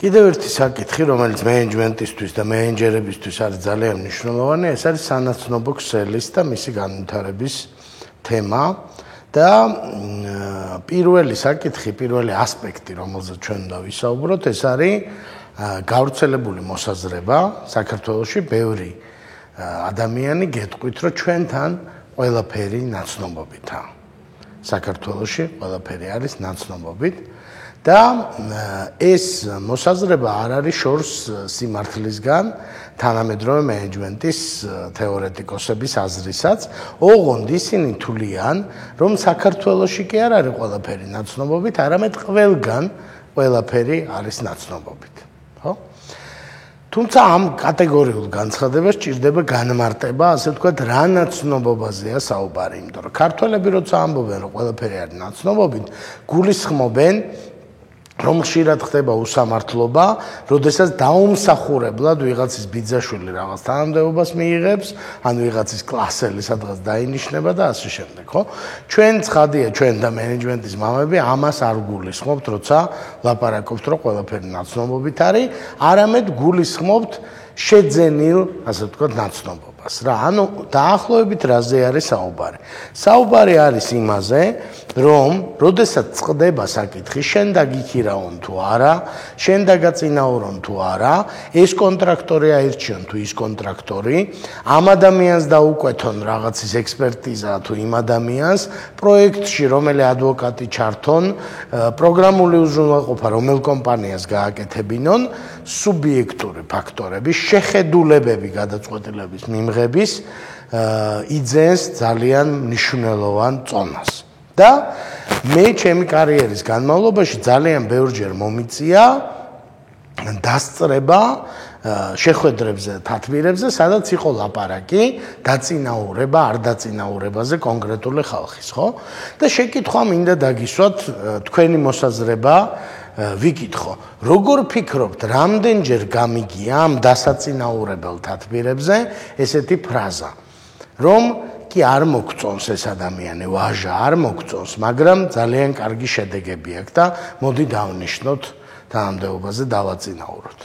კიდევ ერთი საკითხი, რომელიც მენეჯმენტისთვის და მენეჯერებისთვის არის ძალიან მნიშვნელოვანი, ეს არის სანაცნობო ქსელის და მისი განვითარების თემა და პირველი საკითხი, პირველი ასპექტი, რომელზეც ჩვენ უნდა ვისაუბროთ, ეს არის გავრცელებული მოსაზრება საქართველოში ბევრი ადამიანი გეტყვით, რომ ჩვენთან ყველაფერი ნაცნობობითაა. საქართველოში ყველაფერი არის ნაცნობობით და ეს მოსაზრება არ არის შორს სიმართლისგან თანამედროვე მენეჯმენტის თეორეტიკოსების აზრისაც, ოღონდ ისინი თვლიან, რომ საქართველოში კი არ არის ყველაფერი ნაცნობობით, არამედ ყველგან ყველაფერი არის ნაცნობობით, ხო? თუმცა ამ კატეგორიულ განცხადებას სჭირდება განმარტება, ასე ვთქვათ, რა ნაცნობობაზეა საუბარი, იმიტომ რომ ქართველები როცა ამბობენ, რომ ყველაფერი არის ნაცნობობით, გულისხმობენ, რომ ხშირად ხდება უსამართლობა, როდესაც დაუმსახურებლად ვიღაცის ბიძაშვილი რაღაც თანამდებობას მიიღებს, ან ვიღაცის კლასელი სადღაც დაინიშნება და ასე შემდეგ, ხო? ჩვენ ცხადია, ჩვენ და მენეჯმენტის მამები ამას არ გულისხმობთ, როცა ლაპარაკობთ, რომ ყველაფერი ნაცნობობით არის, არამედ გულისხმობთ შეძენილ, ასე ვთქვათ, ნაცნობობას რა. ანუ დაახლოებით რაზე არის საუბარი? საუბარი არის იმაზე, რომ როდესაც წყდება საკითხი, შენ დაგიქირავონ თუ არა, შენ დაგაწინაურონ თუ არა, ეს კონტრაქტორი აირჩიონ თუ ის კონტრაქტორი, ამ ადამიანს დაუკვეთონ რაღაცის ექსპერტიზა თუ იმ ადამიანს, პროექტში რომელი ადვოკატი ჩართონ, პროგრამული უზრუნველყოფა რომელ კომპანიას გააკეთებინონ, სუბიექტური ფაქტორები, შეხედულებები გადაწყვეტილების მიმღების იძენს ძალიან მნიშვნელოვან წონას. და მე ჩემი კარიერის განმავლობაში ძალიან ბევრჯერ მომიწია დასწრება შეხვედრებზე, თათბირებზე, სადაც იყო ლაპარაკი დაწინაურება, არ დაწინაურებაზე კონკრეტული ხალხის, ხო? და შეკითხვა მინდა დაგისვათ თქვენი მოსაზრება ვიკითხო. როგორ ფიქრობთ, რამდენჯერ გამიგია ამ დასაწინაურებელ თათბირებზე ესეთი ფრაზა, რომ კი არ მოგწონს ეს ადამიანი, ვაჟა არ მოგწონს, მაგრამ ძალიან კარგი შედეგები აქვს და მოდი დავნიშნოთ თანამდებობაზე დავაწინაუროთ.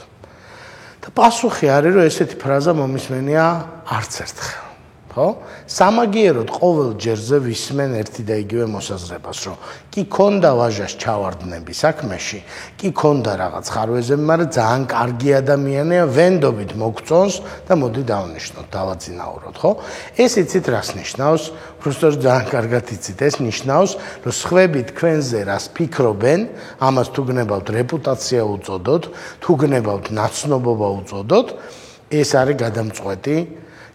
და პასუხი არის, რომ ესეთი ფრაზა მომისმენია არც ერთხელ. ხო? სამაგიეროდ ყოველ ჯერზე ვისმენ ერთი და იგივე მოსაზრებას, რომ კი ქონდა ვაჟას ჩავარდნები საქმეში, კი ქონდა რაღაც ხარვეზები, მაგრამ ძალიან კარგი ადამიანია, ვენდობით მოგწონს და მოდი დავნიშნოთ, დავაწინაუროთ, ხო? ეს იცით რას ნიშნავს? უბრალოდ ძალიან კარგად იცით, ეს ნიშნავს, რომ სხვები თქვენზე რას ფიქრობენ, ამას თუ გნებავთ რეპუტაცია უწოდოთ, თუ გნებავთ ნაცნობობა უწოდოთ, ეს არის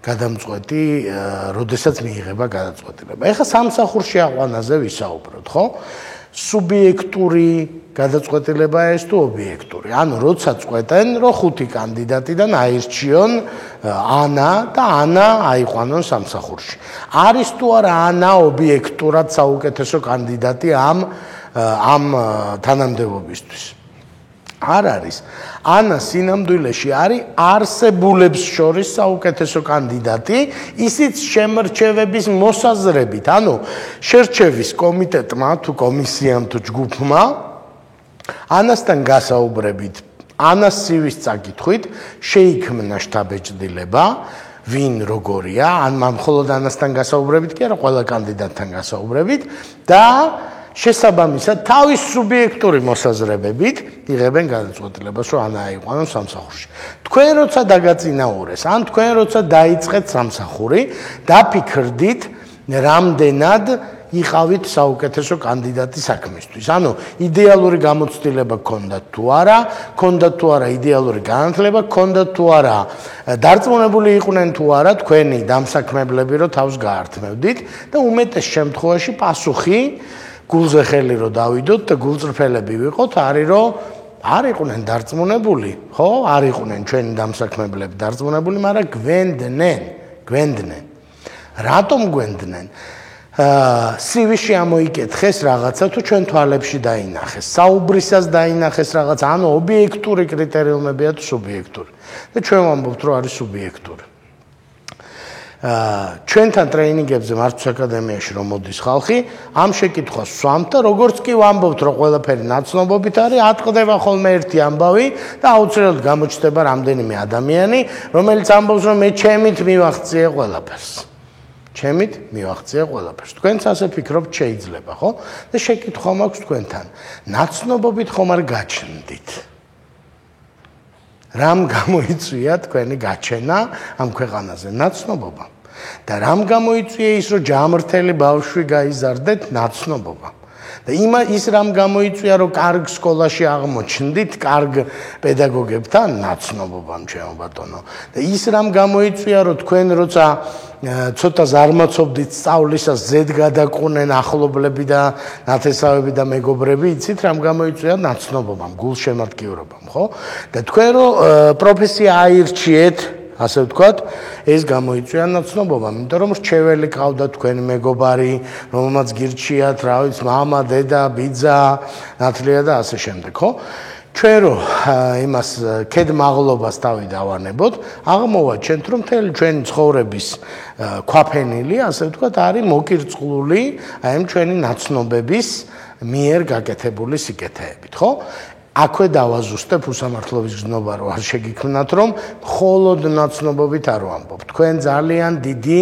გადამწყვეტი, როდესაც მიიღება გადაწყვეტილება. ეხლა სამსახურში აყვანაზე ვისაუბროთ, ხო? სუბიექტური გადაწყვეტილებაა ეს თუ ობიექტური. ანუ როცა წყვეტენ, რომ 5 კანდიდატიდან აირჩიონ ანა და ანა აიყვანონ სამსახურში. არის თუ არა ანა ობიექტურად საუკეთესო კანდიდატი ამ თანამდებობისთვის? არ არის. ანა სინამდვილეში არის არსებულებს შორის საუკეთესო კანდიდატი, ისიც შემრჩევების მოსაზრებით. ანუ შერჩევის კომიტეტმა თუ კომისიამ თუ ჯგუფმა ანასთან გასაუბრებით, ანას CV-ს წაკითხვით შეიქმნა შტაბეჭდილება, ვინ როგორია, ან მხოლოდ ანასთან გასაუბრებით კი არა, ყველა კანდიდატთან გასაუბრებით და შესაბამისად თავის სუბიექტური მოსაზრებებით იღებენ გადაწყვეტილებას, რომ ანა აიყვანონ სამსახურში. თქვენ როცა დაგაწინაურეს, ან თქვენ როცა დაიწყეთ სამსახური, დაფიქრდით, რამდენად იყავით საუკეთესო კანდიდატი საქმისთვის. ანუ იდეალური გამოცდილება გქონდათ თუ არა, გქონდათ თუ არა იდეალური განათლება, გქონდათ თუ არა დარწმუნებული იყვნენ თუ არა თქვენი დამსაქმებლები, რომ თავს გაართმევდით და უმეტეს შემთხვევაში პასუხი გულზე ხელი რომ დავიდოთ და გულწრფელები ვიყოთ, არის რომ არ იყვნენ დარწმუნებული, ხო? არ იყვნენ ჩვენი დამსაქმებლები დარწმუნებული, მაგრამ გვენდნენ. რატომ გვენდნენ? CV-ში ამოიკითხეს რაღაცა თუ ჩვენ თვალებში დაინახეს, საუბრისას დაინახეს რაღაცა, ანუ ობიექტური კრიტერიუმებია თუ სუბიექტური. და ჩვენ ვამბობთ, რომ არის სუბიექტური. ჩვენთან ტრეინინგებზე მართვის აკადემიაში რომ მოდის ხალხი, ამ შეკითხვას ვსვამთ და როგორც კი ვამბობთ, რომ ყველაფერი ნაცნობობით არის, ატყდება ხოლმე ერთი ამბავი და აუცილებლად გამოჩნდება რამდენიმე ადამიანი, რომელიც ამბობს, რომ მე ჩემით მივახციე ყველაფერს. ჩემით მივახციე ყველაფერს. თქვენც ასე ფიქრობთ შეიძლება, ხო? და შეკითხვა მაქვს თქვენთან. ნაცნობობით ხომ არ გაჩნდით? რამ გამოიწვია თქვენი გაჩენა ამ ქვეყანაზე? ნაცნობობა. და რამ გამოიწვია ის, რომ ჯამრთელი ბავშვი გაიზარდეთ? ნაცნობობა. და ის რამ გამოიწვია, რომ კარგ სკოლაში აღმოჩნდით, კარგ პედაგოგებთან? ნაცნობობამ, ჩემო ბატონო. და ის რამ გამოიწვია, რომ თქვენ როცა ცოტა ზარმაცობდით სწავლისას, ზედ გადაყუნენ ახლობლები და ნათესავები და მეგობრები, იცით რამ გამოიწვია? ნაცნობობამ, გულშემატკივრობამ, ხო? და თქვენ რო პროფესია აირჩიეთ, ასე ვთქვათ, ეს გამოიწვია ნაცნობობამ, იმიტომ რომ რჩეველი ყავდა თქვენი მეგობარი, რომელმაც გირჩიათ, რა ვიცი, მამა, დედა, ბიძა, ნათლია და ასე შემდეგ, ხო? ჩვენ რო იმას ქედმაღლობას თავი დავანებოთ, აღმოვაჩენთ, რომ მთელი ჩვენი ცხოვრების ქვაფენილი, ასე ვთქვათ, არის მოკირწყლული აი ამ ჩვენი ნაცნობების მიერ გაკეთებული სიკეთეებით, ხო? აქვე დავაზუსტებ უსამართლობის გზნობა, რომ არ შეგიქმნათ, რომ მხოლოდ ნაცნობობით არ ვამბობ. თქვენ ძალიან დიდი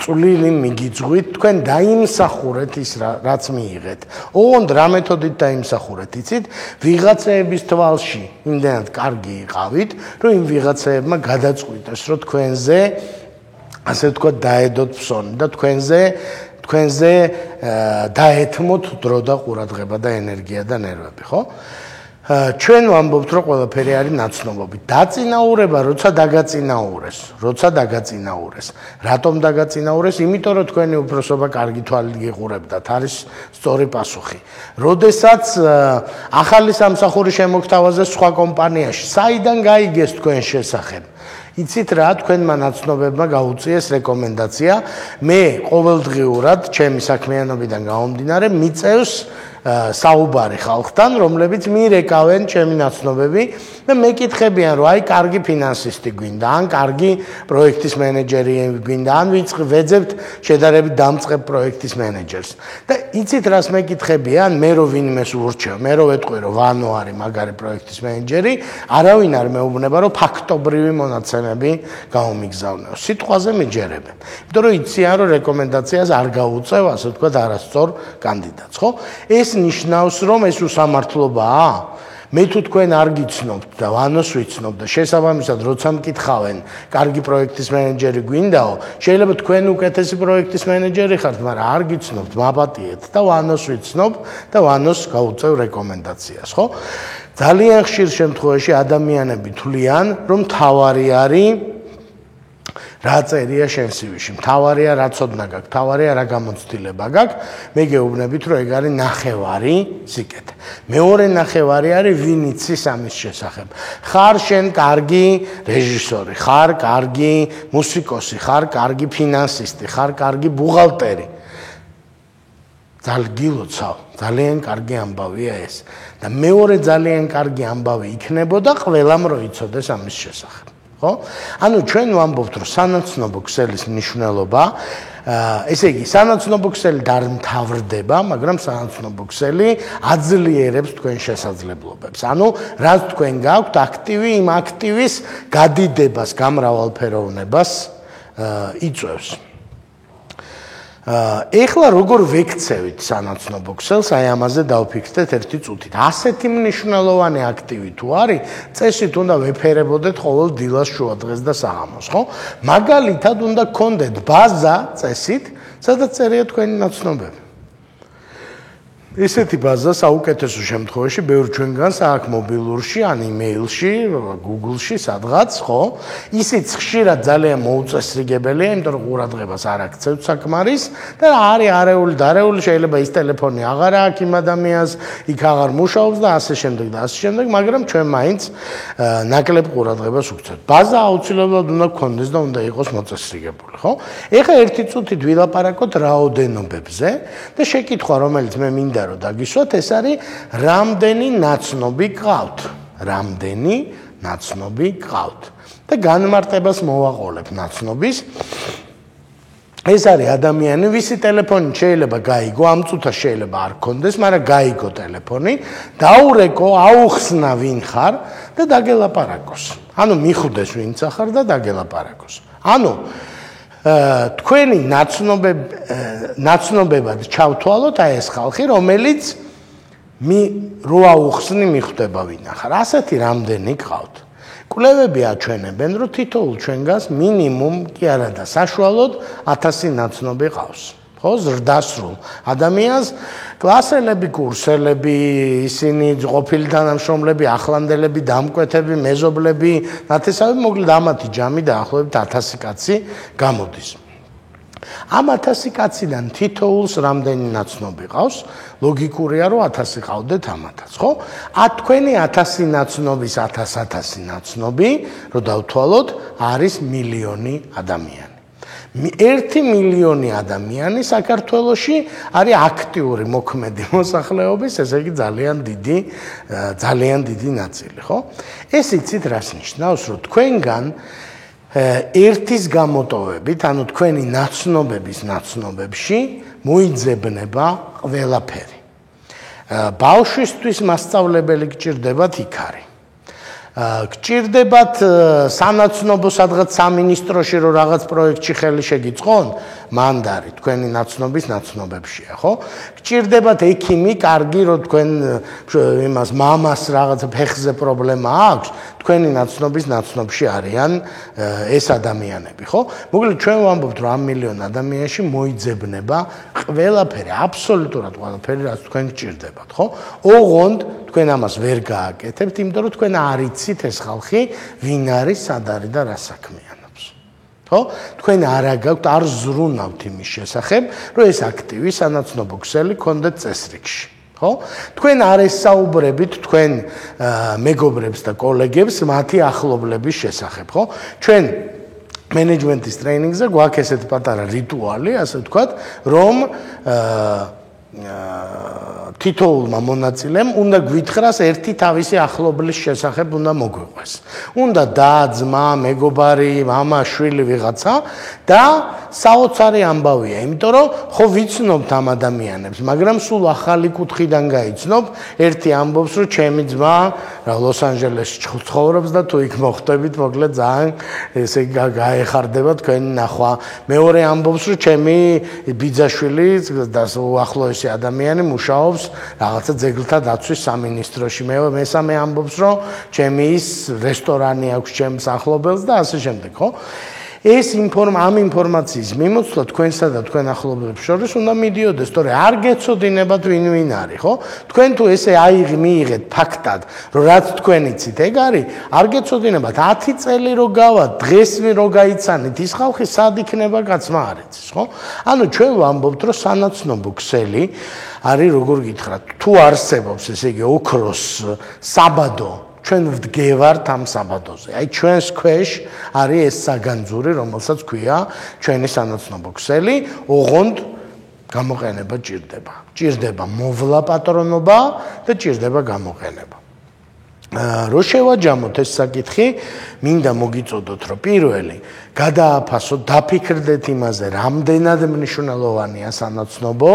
წვლილი მიგიძღვით, თქვენ დაიმსახურეთ ის, რაც მიიღეთ. ოღონდ რა მეთოდით დაიმსახურეთ, იცით? ვიღაცეების თვალში იმდენად კარგი იყავით, რომ იმ ვიღაცეებმა გადაწყვიტეს, რომ თქვენზე, ასე ვთქვათ, დაედოთ ფსონი და თქვენზე დაეთმოთ დრო და ყურადღება და ენერგია და ნერვები, ხო? ჩვენ ვამბობთ, რომ ყველაფერი არის ნაცნობობით. დაწინაურება, როცა დაგაწინაურეს. რატომ დაგაწინაურეს? იმიტომ, რომ თქვენი უფროსობა კარგი თვალით გიყურებდათ, არის სწორი პასუხი. როდესაც ახალი სამსახური შემოგთავაზეს სხვა კომპანიაში, საიდან გაიგეს თქვენ შესახებ? იცით რა, თქვენმა ნაცნობებმა გაუწიეს რეკომენდაცია, მე ყოველდღიურად ჩემი საქმიანობიდან გამომდინარე მიწევს საუბარი ხალხთან, რომლებიც მირეკავენ ჩემი ნაცნობები და მეკითხებიან, რომ აი კარგი ფინანსისტი გვინდა, ან კარგი პროექტის მენეჯერი გვინდა, ან ვეძებთ შედარებით დამწყებ პროექტის მენეჯერს. და იცით რას მეკითხებიან, მე რო ვინმეს ურჩევ, მე რო ვეტყვი, რომ ვანო არის მაგარი პროექტის მენეჯერი, არავინ არ მეუბნება, რომ ფაქტობრივი მონაცემები გამომიგზავნეო. სიტყვაზე მიჯერებენ. იმიტომ რომ იციან, რომ რეკომენდაციას არ გაუწევ, ასე ვთქვათ, არასწორ კანდიდატს, ხო? ეს ნიშნავს, რომ ეს უსამართლობაა. მე თუ თქვენ არ გიცნობთ და ვანოს ვიცნობ და შესაბამისად როცა მკითხავენ, კარგი პროექტის მენეჯერი გვინდაო, შეიძლება თქვენ უკეთესი პროექტის მენეჯერი ხართ, მაგრამ არ გიცნობთ, მაპატიეთ და ვანოს ვიცნობ და ვანოს გაუწევ რეკომენდაციას, ხო? ძალიან ხშირ შემთხვევაში ადამიანები თვლიან, რომ თავარი არის რა წერია შენ CV-ში, მთავარია რა ცოდნა გაქვს, მთავარია რა გამოცდილება გაქვს, მე გეუბნებით, რომ ეგ არის ნახევარი სიკეთე. მეორე ნახევარი არის ვინ იცის ამის შესახებ. ხარ შენ კარგი რეჟისორი, ხარ კარგი მუსიკოსი, ხარ კარგი ფინანსისტი, ხარ კარგი ბუღალტერი. გილოცავ, ძალიან კარგი ამბავია ეს. და მეორე ძალიან კარგი ამბავი იქნებოდა ყველამ რო იცოდეს ამის შესახებ. ხო? ანუ ჩვენ ვამბობთ, რომ სანაცნობო ქსელის მნიშვნელობა, ესე იგი, სანაცნობო ქსელი დამთავრდება, მაგრამ სანაცნობო ქსელი აძლიერებს თქვენ შესაძლებლობებს. ანუ რაც თქვენ გაქვთ აქტივი, იმ აქტივის გადიდებას, გამრავალფეროვნებას იწვევს. ეხლა როგორ ვექცევით სანაცნობო ქსელს, აი ამაზე დავფიქრდეთ ერთი წუთით. ასეთი მნიშვნელოვანი აქტივი თუ არის, წესით უნდა ვეფერებოდეთ ყოველ დილას, შუადღეს და საღამოს, ხო? მაგალითად უნდა გქონდეთ ბაზა წესით, სადაც წერია თქვენი ნაცნობები. ესეთი ბაზა საუკეთესო შემთხვევაში ბევრ ჩვენგანს აქვს მობილურში, ან იმეილში, Google-ში, სადღაც, ხო? ისიც ხშირად ძალიან მოუწესრიგებელია, იმიტომ რომ ყურადღებას არ აქცევთ საკმარის და არის არეული, შეიძლება ის ტელეფონი აღარ აქვს იმ ადამიანს, იქ აღარ მუშაობს და ასე შემდეგ და ასე შემდეგ, მაგრამ ჩვენ მაინც ნაკლებ ყურადღებას ვუქცევთ. ბაზა აუცილებლად უნდა გქონდეს და უნდა იყოს მოწესრიგებული, ხო? ეხლა ერთი წუთით ვილაპარაკოთ რაოდენობებზე და შეკითხვა, რომელიც მე მინდა რომ დაგისვათ, ეს არის რამდენი ნაცნობი გყავთ? რამდენი ნაცნობი გყავთ და განმარტებას მოვაყოლებ ნაცნობის. ეს არის ადამიანი, ვისი ტელეფონი შეიძლება გაიგო, ამ წუთას შეიძლება არ გქონდეს, მაგრამ გაიგო ტელეფონი, დაურეკო, აუხსნა ვინ ხარ და დაგელაპარაკოს. ანუ მიხვდეს ვინც ხარ და დაგელაპარაკოს. ანუ თქვენი ნაცნობებად ჩავთვალოთ აი ეს ხალხი, რომელიც რო აუხსნი მიხვდება ვინ ხარ. ასეთი რამდენი გყავთ. კვლევები აჩვენებენ, რომ თითოეულ ჩვენგანს მინიმუმ კი არა და საშუალოდ 1000 ნაცნობი ყავს. ხო, ზრდასრულ ადამიანს კლასელები, კურსელები, ისინი ყოფილი თანამშრომლები, ახლანდელები, დამკვეთები, მეზობლები, ნათესავები, მოკლედ ამათი ჯამი დაახლოებით 1000 კაცი გამოდის. ამ 1000 კაციდან თითოეულს რამდენი ნაცნობი ყავს? ლოგიკურია, რომ 1000 ყავდეთ ამათაც, ხო? თქვენი 1000 ნაცნობის 1000 ნაცნობი, რო დავთვალოთ, არის მილიონი ადამიანი. 1 მილიონი ადამიანი საქართველოში არის აქტიური მოქმედი მოსახლეობის, ესე იგი ძალიან დიდი ნაწილი, ხო? ეს იცით რას ნიშნავს, რომ თქვენგან ერთის გამოტოვებით, ანუ თქვენი ნაცნობების ნაცნობებში მოიძებნება ყველაფერი. ბავშვისთვის მასწავლებელი გჭირდებათ იქარი. გჭირდებათ სანაცნობო სადღაც სამინისტროში რომ რაღაც პროექტში ხელი შეგიწყონ, მანდარი თქვენი ნაცნობის ნაცნობებშია, ხო? გჭირდებათ ექიმი, კარგი რომ თქვენ იმას მამას რაღაც ფეხზე პრობლემა აქვს, თქვენი ნაცნობის ნაცნობში არიან ეს ადამიანები, ხო? მოკლედ ჩვენ ვამბობთ რომ ამ მილიონ ადამიანში მოიძებნება ყველაფერი, აბსოლუტურად ყველაფერი, რაც თქვენ გჭირდებათ, ხო? ოღონდ თქვენ ამას ვერ გააკეთებთ, იმიტომ რომ თქვენ არ იცით ეს ხალხი ვინ არის, სად არის და რა საქმიანობს. ხო? თქვენ არ ზრუნავთ იმის შესახებ, რომ ეს აქტივი სანაცნობო ქსელი გქონდეთ წესრიგში. ხო? თქვენ არ ესაუბრებით თქვენ მეგობრებს და კოლეგებს მათი ახლობლების შესახებ, ხო? ჩვენ მენეჯმენტის ტრეინინგზე გვაქვს ესეთი პატარა რიტუალი, ასე ვთქვათ, რომ თითოეულმა მონაწილემ უნდა გვითხრას ერთი თავისი ახლობლის შესახებ უნდა მოგვიყვეს. უნდა და, ძმა, მეგობარი, მამა, შვილი ვიღაცა და საოცარი ამბავია, იმიტომ რომ ხო ვიცნობთ ამ ადამიანებს, მაგრამ სულ ახალი კუთხიდან გაიცნობ, ერთი ამბობს, რომ ჩემი ძმა ლოს-ანჯელესში ცხოვრობს და თუ იქ მოხვდებით, მოკლედ ძალიან ესე გაეხარდება თქვენი ნახვა. მეორე ამბობს, რომ ჩემი ბიძაშვილი და უახლოესი ადამიანი მუშაობს რაღაცა ძეგლთა დაცვის სამინისტროში. მესამე ამბობს, რომ ჩემი ის რესტორანი აქვს ჩემს ახლობელს და ასე შემდეგ, ხო? ეს ამ ინფორმაციის მიმოცვლა თქვენსა და თქვენ ახლობლებს შორის უნდა მიდიოდეს, თორე არ გეცოდინებათ ვინ არის, ხო? თქვენ თუ ესე მიიღეთ ფაქტად, რომ რაც თქვენ იცით, ეგ არის, არ გეცოდინებათ 10 წელი რო გავა, დღეს რო გაიცანით, ის ხალხი სად იქნება კაცმა არ იცის, ხო? ანუ ჩვენ ვამბობთ, რომ სანაცნობო ქსელი არის, როგორ გითხრათ, თუ არსებობს, ესე იგი, ოქროს საბადო ჩვენ ვდგევართ ამ საბადოზე. აი ჩვენს ქვეშ არის ეს საგანძური, რომელსაც ქვია ჩვენი სანაცნობო ქსელი, ოღონდ გამოყენება ჭირდება. ჭირდება მოვლა პატრონობა და ჭირდება გამოყენება. რო შევაჯამოთ ეს საკითხი, მინდა მოგიწოდოთ, რომ პირველი გადააფასოთ, დაფიქრდეთ იმაზე, რამდენად მნიშვნელოვანია სანაცნობო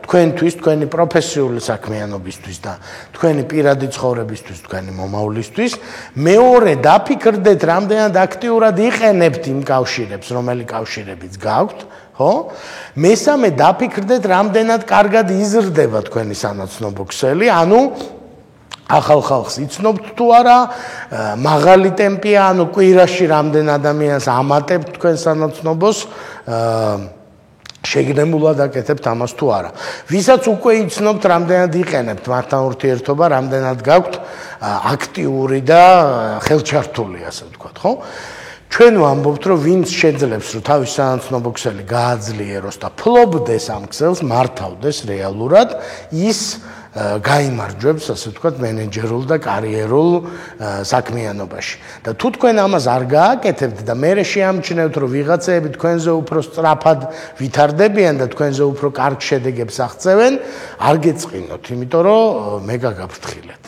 თქვენთვის, თქვენი პროფესიული საქმიანობისთვის და თქვენი პირადი ცხოვრებისთვის, თქვენი მომავლისთვის. მეორე, დაფიქრდეთ, რამდენად აქტიურად იყენებთ იმ კავშირებს, რომელი კავშირებიც გაქვთ, ხო? მესამე, დაფიქრდეთ, რამდენად კარგად იზრდება თქვენი სანაცნობო ქსელი, ანუ ახალ ხალხს იცნობთ თუ არა, მაღალი ტემპია, ანუ კვირაში რამდენ ადამიანს ამატებთ თქვენ სანაცნობოს, შეგნებულად აკეთებთ ამას თუ არა. ვისაც უკვე იცნობთ, რამდენად იყენებთ მათთან ურთიერთობა, რამდენად გაქვთ აქტიური და ხელჩართული, ასე ვთქვათ, ხო? ჩვენ ვამბობთ, რომ ვინც შეძლებს, რომ თავის სანაცნობო ქსელი გააძლიეროს და ფლობდეს ამ ქსელს, მართავდეს რეალურად, ის გაიმარჯვებს, ასე ვთქვათ, მენეჯერულ და კარიერულ საქმიანობაში. და თუ თქვენ ამას არ გააკეთებთ და მერე შეამჩნევთ, რომ ვიღაცეები თქვენზე უფრო სწრაფად ვითარდებიან და თქვენზე უფრო კარგ შედეგებს აღწევენ, არ გეწყინოთ, იმიტომ რომ მე გაგაფრთხილეთ.